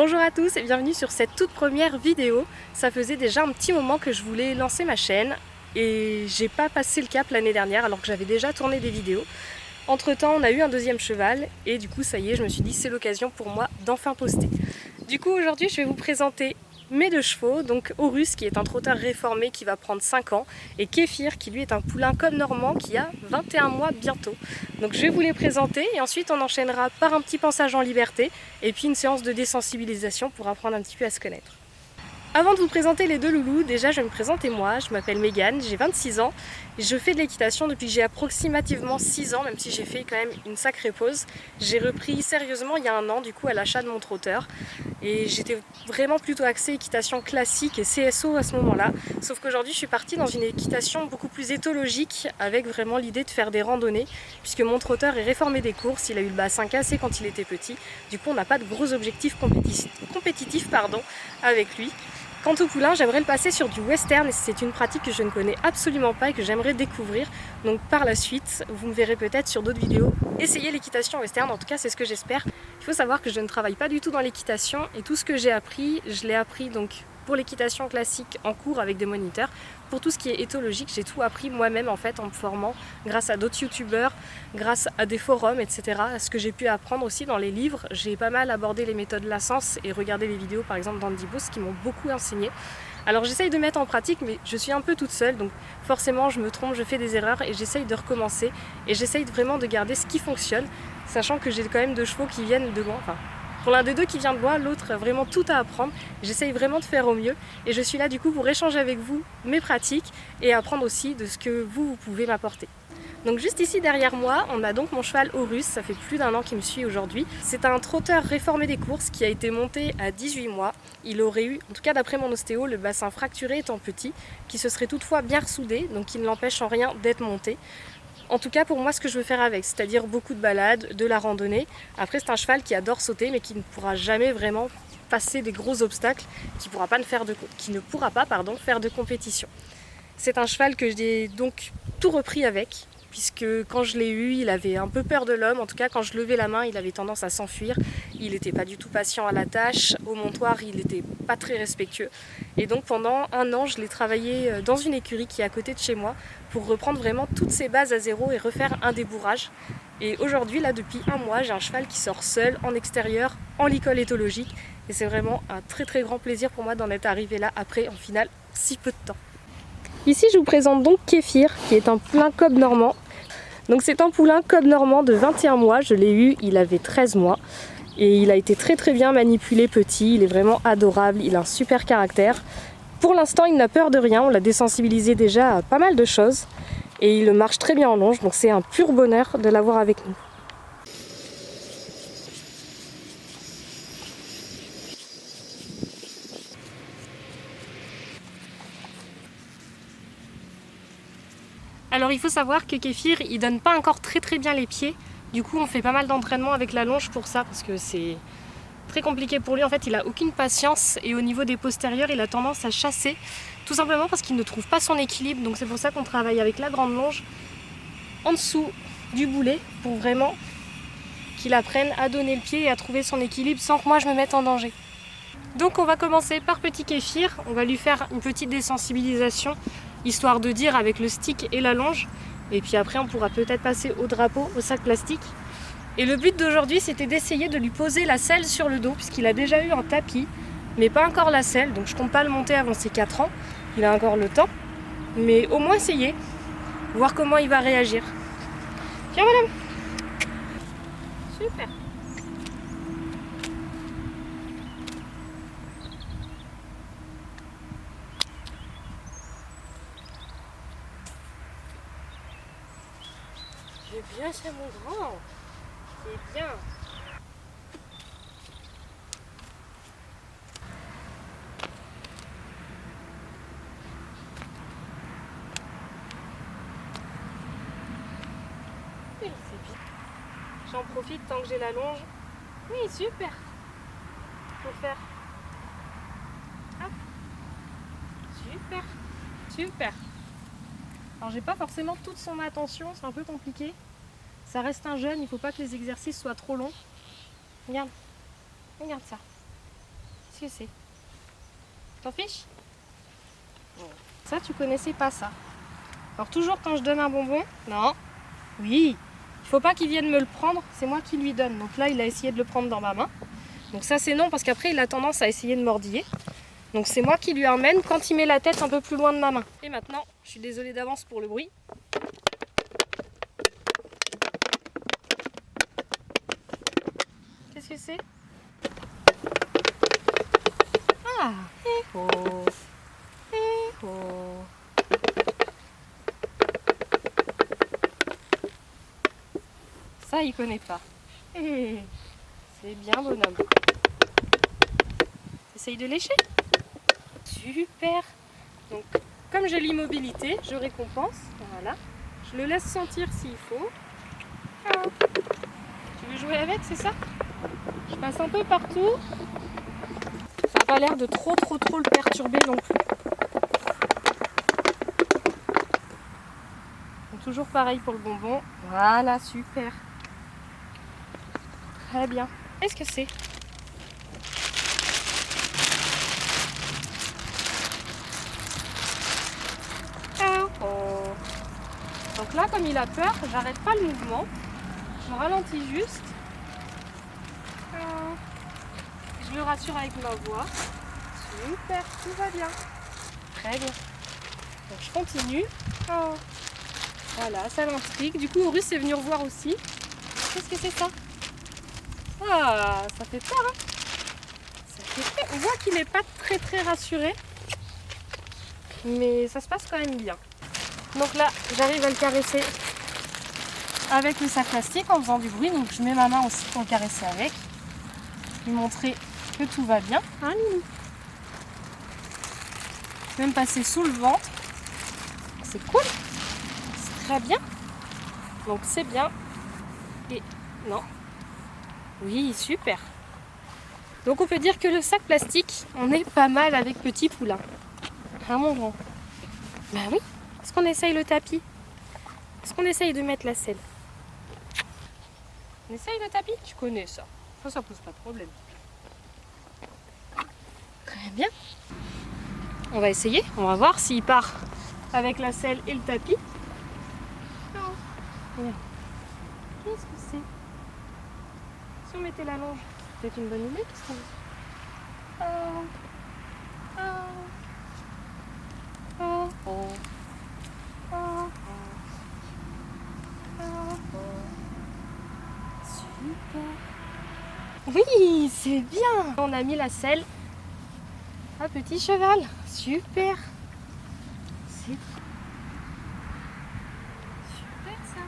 Bonjour à tous et bienvenue sur cette toute première vidéo. Ça faisait déjà un petit moment que je voulais lancer ma chaîne et j'ai pas passé le cap l'année dernière alors que j'avais déjà tourné des vidéos. Entre temps on a eu un deuxième cheval et du coup ça y est, je me suis dit c'est l'occasion pour moi d'enfin poster. Du coup aujourd'hui je vais vous présenter mes deux chevaux, donc Horus qui est un trotteur réformé qui va prendre 5 ans et Kéfir qui lui est un poulain comme normand qui a 21 mois bientôt. Donc je vais vous les présenter et ensuite on enchaînera par un petit passage en liberté et puis une séance de désensibilisation pour apprendre un petit peu à se connaître. Avant de vous présenter les deux loulous, déjà je vais me présenter moi, je m'appelle Mégane, j'ai 26 ans, je fais de l'équitation depuis que j'ai approximativement 6 ans, même si j'ai fait quand même une sacrée pause. J'ai repris sérieusement il y a un an du coup à l'achat de mon trotteur et j'étais vraiment plutôt axée équitation classique et CSO à ce moment-là, sauf qu'aujourd'hui je suis partie dans une équitation beaucoup plus éthologique avec vraiment l'idée de faire des randonnées puisque mon trotteur est réformé des courses, il a eu le bassin cassé quand il était petit, du coup on n'a pas de gros objectifs compétitifs avec lui. Quant au poulain, j'aimerais le passer sur du western et c'est une pratique que je ne connais absolument pas et que j'aimerais découvrir. Donc par la suite, vous me verrez peut-être sur d'autres vidéos essayer l'équitation western, en tout cas c'est ce que j'espère. Il faut savoir que je ne travaille pas du tout dans l'équitation et tout ce que j'ai appris, je l'ai appris donc pour l'équitation classique en cours avec des moniteurs. Pour tout ce qui est éthologique, j'ai tout appris moi-même en fait en me formant grâce à d'autres youtubeurs, grâce à des forums, etc. À ce que j'ai pu apprendre aussi dans les livres. J'ai pas mal abordé les méthodes Lassens et regardé les vidéos par exemple d'Andy Boss qui m'ont beaucoup enseigné. Alors j'essaye de mettre en pratique mais je suis un peu toute seule donc forcément je me trompe, je fais des erreurs et j'essaye de recommencer et j'essaye vraiment de garder ce qui fonctionne, sachant que j'ai quand même deux chevaux qui viennent de loin. Pour l'un des deux qui vient de loin, l'autre a vraiment tout à apprendre. J'essaye vraiment de faire au mieux et je suis là du coup pour échanger avec vous mes pratiques et apprendre aussi de ce que vous pouvez m'apporter. Donc juste ici derrière moi, on a donc mon cheval Horus, ça fait plus d'1 an qu'il me suit aujourd'hui. C'est un trotteur réformé des courses qui a été monté à 18 mois. Il aurait eu, en tout cas d'après mon ostéo, le bassin fracturé étant petit, qui se serait toutefois bien ressoudé, donc qui ne l'empêche en rien d'être monté. En tout cas pour moi ce que je veux faire avec, c'est-à-dire beaucoup de balades, de la randonnée. Après c'est un cheval qui adore sauter mais qui ne pourra jamais vraiment passer des gros obstacles, qui ne pourra pas faire de compétition. C'est un cheval que j'ai donc tout repris avec, puisque quand je l'ai eu, il avait un peu peur de l'homme. En tout cas, quand je levais la main, il avait tendance à s'enfuir. Il n'était pas du tout patient à la tâche. Au montoir, il n'était pas très respectueux. Et donc pendant 1 an, je l'ai travaillé dans une écurie qui est à côté de chez moi pour reprendre vraiment toutes ses bases à zéro et refaire un débourrage. Et aujourd'hui, là, depuis 1 mois, j'ai un cheval qui sort seul, en extérieur, en licol éthologique. Et c'est vraiment un très très grand plaisir pour moi d'en être arrivé là après, en final, si peu de temps. Ici, je vous présente donc Kéfir, qui est un poulain cob normand. Donc c'est un poulain cob normand de 21 mois, je l'ai eu, il avait 13 mois. Et il a été très très bien manipulé petit, il est vraiment adorable, il a un super caractère. Pour l'instant, il n'a peur de rien, on l'a désensibilisé déjà à pas mal de choses. Et il marche très bien en longe, donc c'est un pur bonheur de l'avoir avec nous. Alors il faut savoir que Kéfir, il donne pas encore très très bien les pieds. Du coup on fait pas mal d'entraînement avec la longe pour ça, parce que c'est très compliqué pour lui. En fait il a aucune patience et au niveau des postérieurs il a tendance à chasser. Tout simplement parce qu'il ne trouve pas son équilibre. Donc c'est pour ça qu'on travaille avec la grande longe en dessous du boulet pour vraiment qu'il apprenne à donner le pied et à trouver son équilibre sans que moi je me mette en danger. Donc on va commencer par petit Kéfir, on va lui faire une petite désensibilisation histoire de dire avec le stick et la longe, et puis après on pourra peut-être passer au drapeau, au sac plastique. Et le but d'aujourd'hui c'était d'essayer de lui poser la selle sur le dos puisqu'il a déjà eu un tapis mais pas encore la selle, donc je compte pas le monter avant ses 4 ans, il a encore le temps, mais au moins essayer, voir comment il va réagir. Tiens madame. Super. C'est bien, c'est mon grand. C'est bien. Oui, c'est bien. J'en profite tant que j'ai la longe. Oui, super. Pour faire. Hop. Super. Super. Alors j'ai pas forcément toute son attention, c'est un peu compliqué. Ça reste un jeune, il faut pas que les exercices soient trop longs. Regarde, regarde ça. Qu'est-ce que c'est? T'en fiches? Ça, tu connaissais pas ça. Alors toujours quand je donne un bonbon, non, oui, il faut pas qu'il vienne me le prendre, c'est moi qui lui donne. Donc là, il a essayé de le prendre dans ma main. Donc ça, c'est non, parce qu'après, il a tendance à essayer de mordiller. Donc c'est moi qui lui emmène quand il met la tête un peu plus loin de ma main. Et maintenant, je suis désolée d'avance pour le bruit. Qu'est-ce que c'est? Ah, eh oh, eh oh. Ça, il connaît pas. C'est bien, bonhomme. Essaye de lécher. Super. Donc, comme j'ai l'immobilité, je récompense. Voilà. Je le laisse sentir s'il faut. Ah. Tu veux jouer avec, c'est ça? Je passe un peu partout. Ça n'a pas l'air de trop le perturber non plus. Donc, toujours pareil pour le bonbon. Voilà, super. Très bien. Qu'est-ce que c'est? Oh. Donc là, comme il a peur, j'arrête pas le mouvement. Je ralentis juste. Je le rassure avec ma voix. Super, tout va bien. Très bien. Donc je continue. Oh. Voilà, ça l'intrigue. Du coup, Horus est venu revoir aussi. Qu'est-ce que c'est ça? Ah, ça fait peur, hein? Ça fait peur. On voit qu'il n'est pas très rassuré. Mais ça se passe quand même bien. Donc là, j'arrive à le caresser avec le sac plastique en faisant du bruit. Donc je mets ma main aussi pour le caresser avec. Lui montrer que tout va bien. Hein, Lily? Même passer sous le ventre. C'est cool. C'est très bien. Donc c'est bien. Et non. Oui, super. Donc on peut dire que le sac plastique, on est pas mal avec Petit Poulain. Hein, mon grand? Bah oui. Est-ce qu'on essaye le tapis? Est-ce qu'on essaye de mettre la selle? On essaye le tapis? Tu connais ça. Ça pose pas de problème. Très bien. On va essayer. On va voir s'il part avec la selle et le tapis. Regarde. Qu'est-ce que c'est? Si on mettait la longe, c'est peut-être une bonne idée. Qu'est-ce qu'on dit? Oh. Oh. Oh. Oh. Oh. Super. Oui, c'est bien. On a mis la selle à Petit Cheval. Super. C'est super ça.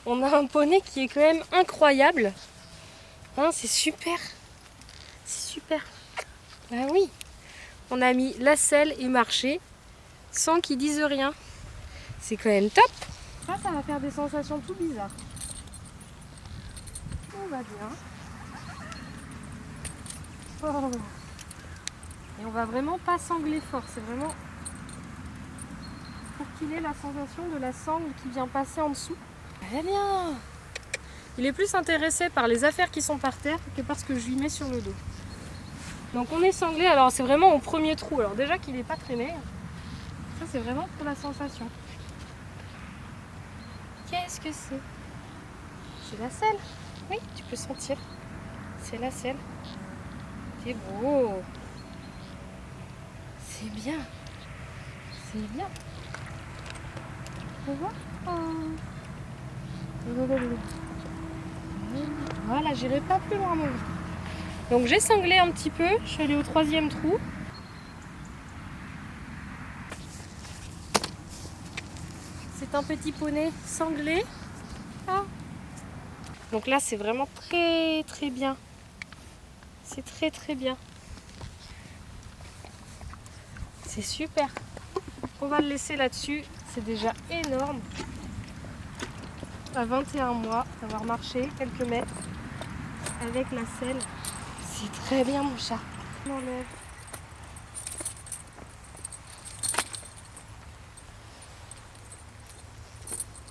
On a un poney qui est quand même incroyable. Hein, c'est super. C'est super. Ah oui. On a mis la selle et marché sans qu'ils disent rien. C'est quand même top. Ça va faire des sensations tout bizarres. On va bien. Oh. Et on va vraiment pas sangler fort. C'est vraiment pour qu'il ait la sensation de la sangle qui vient passer en dessous. Très bien. Il est plus intéressé par les affaires qui sont par terre que par ce que je lui mets sur le dos. Donc on est sanglé. Alors c'est vraiment au premier trou. Alors déjà qu'il n'est pas traîné. Ça c'est vraiment pour la sensation. Qu'est-ce que c'est? C'est la selle. Oui, tu peux sentir. C'est la selle. C'est beau. C'est bien. C'est bien. On voit? Oh. Voilà, j'irai pas plus loin. Mon. Donc j'ai sanglé un petit peu. Je suis allée au troisième trou. C'est un petit poney sanglé. Ah. Donc là, c'est vraiment très bien. C'est très bien. C'est super. On va le laisser là-dessus. C'est déjà énorme. À 21 mois, d'avoir marché quelques mètres avec la selle. C'est très bien, mon chat. On enlève.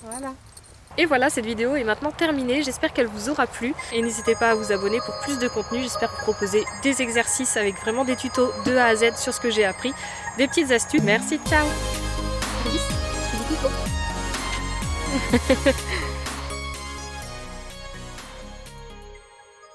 Voilà. Et voilà, cette vidéo est maintenant terminée, j'espère qu'elle vous aura plu et n'hésitez pas à vous abonner pour plus de contenu. J'espère vous proposer des exercices avec vraiment des tutos de A à Z sur ce que j'ai appris, des petites astuces. Merci, ciao. Alice, tu dis coucou.